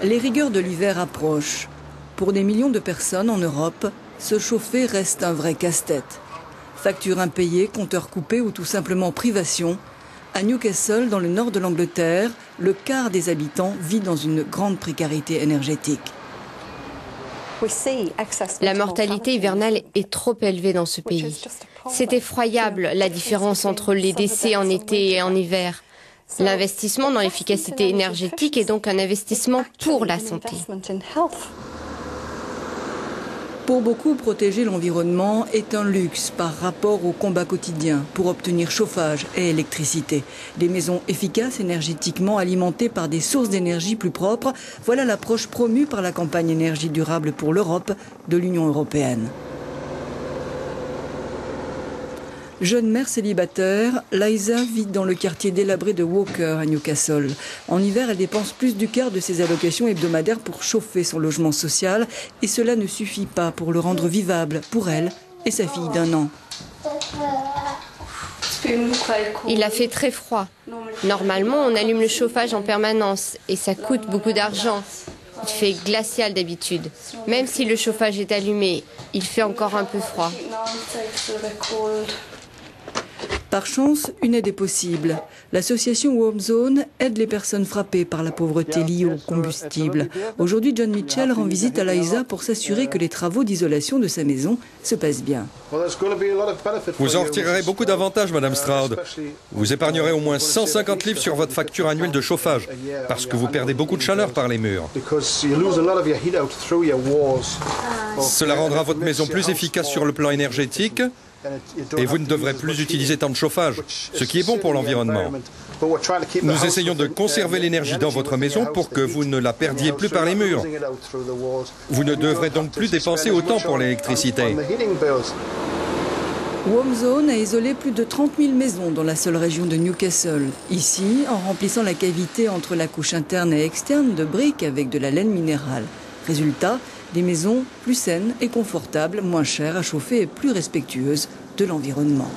Les rigueurs de l'hiver approchent. Pour des millions de personnes en Europe, se chauffer reste un vrai casse-tête. Factures impayées, compteurs coupés ou tout simplement privation. À Newcastle, dans le nord de l'Angleterre, le quart des habitants vit dans une grande précarité énergétique. La mortalité hivernale est trop élevée dans ce pays. C'est effroyable la différence entre les décès en été et en hiver. L'investissement dans l'efficacité énergétique est donc un investissement pour la santé. Pour beaucoup, protéger l'environnement est un luxe par rapport au combat quotidien pour obtenir chauffage et électricité. Des maisons efficaces énergétiquement alimentées par des sources d'énergie plus propres, voilà l'approche promue par la campagne énergie durable pour l'Europe de l'Union européenne. Jeune mère célibataire, Liza vit dans le quartier délabré de Walker à Newcastle. En hiver, elle dépense plus du quart de ses allocations hebdomadaires pour chauffer son logement social et cela ne suffit pas pour le rendre vivable pour elle et sa fille d'1 an. Il a fait très froid. Normalement, on allume le chauffage en permanence et ça coûte beaucoup d'argent. Il fait glacial d'habitude. Même si le chauffage est allumé, il fait encore un peu froid. Par chance, une aide est possible. L'association Warm Zone aide les personnes frappées par la pauvreté liée au combustible. Aujourd'hui, John Mitchell rend visite à Liza pour s'assurer que les travaux d'isolation de sa maison se passent bien. Vous en retirerez beaucoup d'avantages, Madame Stroud. Vous épargnerez au moins 150 livres sur votre facture annuelle de chauffage, parce que vous perdez beaucoup de chaleur par les murs. Cela rendra votre maison plus efficace sur le plan énergétique, et vous ne devrez plus utiliser tant de chauffage, ce qui est bon pour l'environnement. Nous essayons de conserver l'énergie dans votre maison pour que vous ne la perdiez plus par les murs. Vous ne devrez donc plus dépenser autant pour l'électricité. Warm Zone a isolé plus de 30 000 maisons dans la seule région de Newcastle. Ici, en remplissant la cavité entre la couche interne et externe de briques avec de la laine minérale. Résultat, des maisons plus saines et confortables, moins chères à chauffer et plus respectueuses de l'environnement.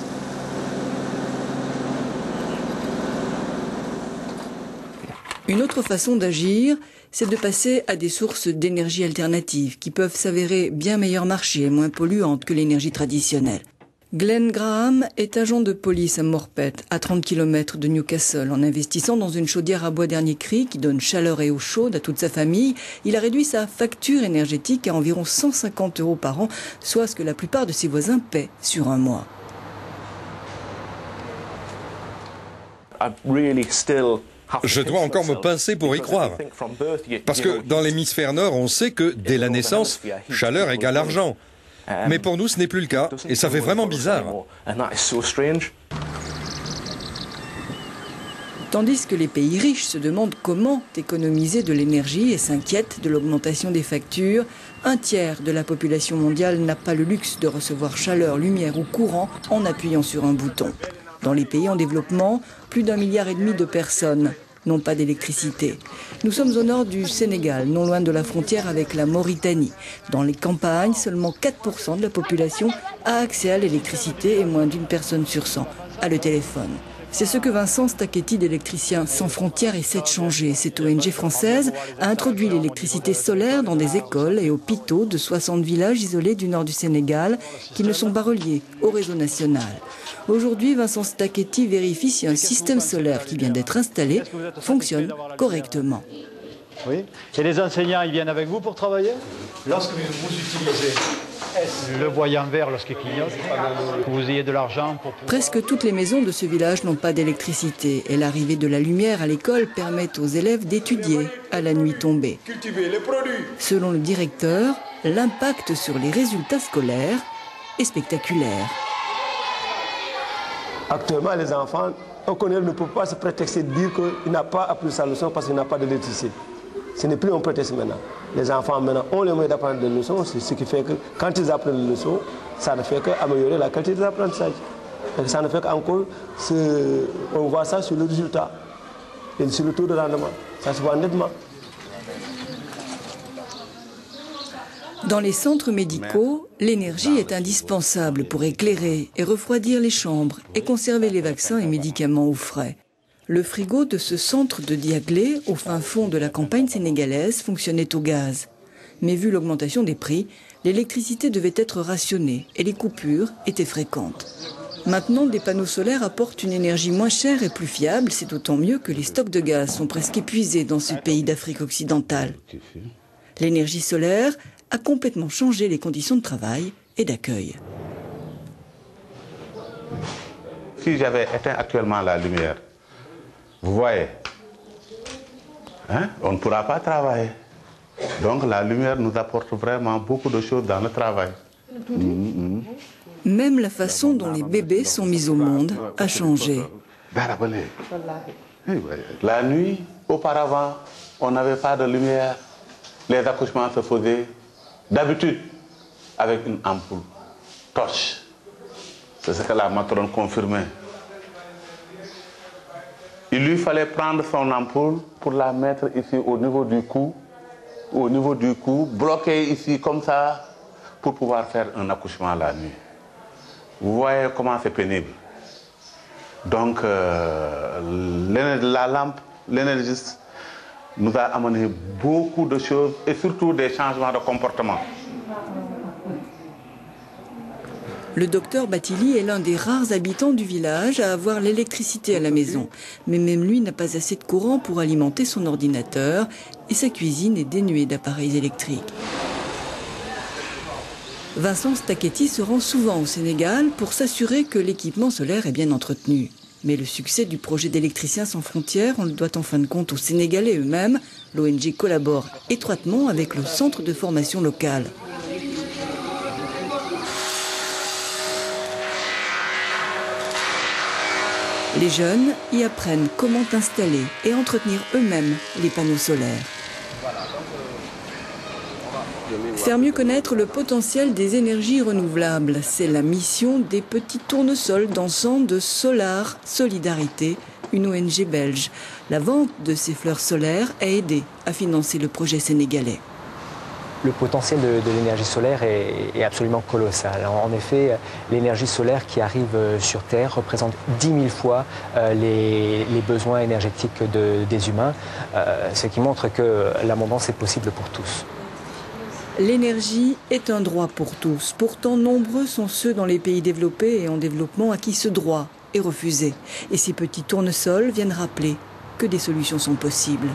Une autre façon d'agir, c'est de passer à des sources d'énergie alternatives qui peuvent s'avérer bien meilleur marché et moins polluantes que l'énergie traditionnelle. Glenn Graham est agent de police à Morpeth, à 30 km de Newcastle. En investissant dans une chaudière à bois dernier cri qui donne chaleur et eau chaude à toute sa famille, il a réduit sa facture énergétique à environ 150 € par an, soit ce que la plupart de ses voisins paient sur un mois. Je dois encore me pincer pour y croire. Parce que dans l'hémisphère nord, on sait que dès la naissance, chaleur égale argent. Mais pour nous, ce n'est plus le cas, et ça fait vraiment bizarre. Tandis que les pays riches se demandent comment économiser de l'énergie et s'inquiètent de l'augmentation des factures, un tiers de la population mondiale n'a pas le luxe de recevoir chaleur, lumière ou courant en appuyant sur un bouton. Dans les pays en développement, plus d'1,5 milliard de personnes n'ont pas d'électricité. Nous sommes au nord du Sénégal, non loin de la frontière avec la Mauritanie. Dans les campagnes, seulement 4% de la population a accès à l'électricité et moins d'1 personne sur 100 a le téléphone. C'est ce que Vincent Stacchetti d'Électriciens sans frontières essaie de changer. Cette ONG française a introduit l'électricité solaire dans des écoles et hôpitaux de 60 villages isolés du nord du Sénégal qui ne sont pas reliés au réseau national. Aujourd'hui, Vincent Stacchetti vérifie si un système solaire qui vient d'être installé fonctionne correctement. Oui. Et les enseignants, ils viennent avec vous pour travailler? Lorsque vous utilisez le voyant vert lorsqu'il clignote, que vous ayez de l'argent pour... Presque toutes les maisons de ce village n'ont pas d'électricité et l'arrivée de la lumière à l'école permet aux élèves d'étudier à la nuit tombée. Selon le directeur, l'impact sur les résultats scolaires est spectaculaire. Actuellement, les enfants, on connaît, ne peut pas se prétexter de dire qu'il n'a pas appris sa leçon parce qu'il n'a pas d'électricité. Ce n'est plus un prétexte maintenant. Les enfants maintenant ont les moyens d'apprendre des leçons, c'est ce qui fait que quand ils apprennent les leçons, ça ne fait qu'améliorer la qualité de l'apprentissage. Ça ne fait qu'encore, on voit ça sur le résultat et sur le taux de rendement. Ça se voit nettement. Dans les centres médicaux, l'énergie est indispensable pour éclairer et refroidir les chambres et conserver les vaccins et médicaments au frais. Le frigo de ce centre de Diaglé, au fin fond de la campagne sénégalaise, fonctionnait au gaz. Mais vu l'augmentation des prix, l'électricité devait être rationnée et les coupures étaient fréquentes. Maintenant, des panneaux solaires apportent une énergie moins chère et plus fiable. C'est d'autant mieux que les stocks de gaz sont presque épuisés dans ce pays d'Afrique occidentale. L'énergie solaire a complètement changé les conditions de travail et d'accueil. Si j'avais éteint actuellement la lumière, vous voyez, on ne pourra pas travailler. Donc la lumière nous apporte vraiment beaucoup de choses dans le travail. Même la façon dont les bébés sont mis au monde a changé. La nuit, auparavant, on n'avait pas de lumière. Les accouchements se faisaient d'habitude avec une ampoule, torche. C'est ce que la matrone confirmait. Il lui fallait prendre son ampoule pour la mettre ici au niveau du cou, bloquer ici comme ça, pour pouvoir faire un accouchement la nuit. Vous voyez comment c'est pénible. Donc, la lampe, l'énergiste, nous a amené beaucoup de choses et surtout des changements de comportement. Le docteur Batili est l'un des rares habitants du village à avoir l'électricité à la maison. Mais même lui n'a pas assez de courant pour alimenter son ordinateur et sa cuisine est dénuée d'appareils électriques. Vincent Stachetti se rend souvent au Sénégal pour s'assurer que l'équipement solaire est bien entretenu. Mais le succès du projet d'Électriciens sans frontières, on le doit en fin de compte aux Sénégalais eux-mêmes. L'ONG collabore étroitement avec le centre de formation local. Les jeunes y apprennent comment installer et entretenir eux-mêmes les panneaux solaires. Faire mieux connaître le potentiel des énergies renouvelables, c'est la mission des petits tournesols dansants de Solar Solidarité, une ONG belge. La vente de ces fleurs solaires a aidé à financer le projet sénégalais. Le potentiel de l'énergie solaire est absolument colossal. En effet, l'énergie solaire qui arrive sur Terre représente 10 000 fois les besoins énergétiques des humains, ce qui montre que l'abondance est possible pour tous. L'énergie est un droit pour tous. Pourtant, nombreux sont ceux dans les pays développés et en développement à qui ce droit est refusé. Et ces petits tournesols viennent rappeler que des solutions sont possibles.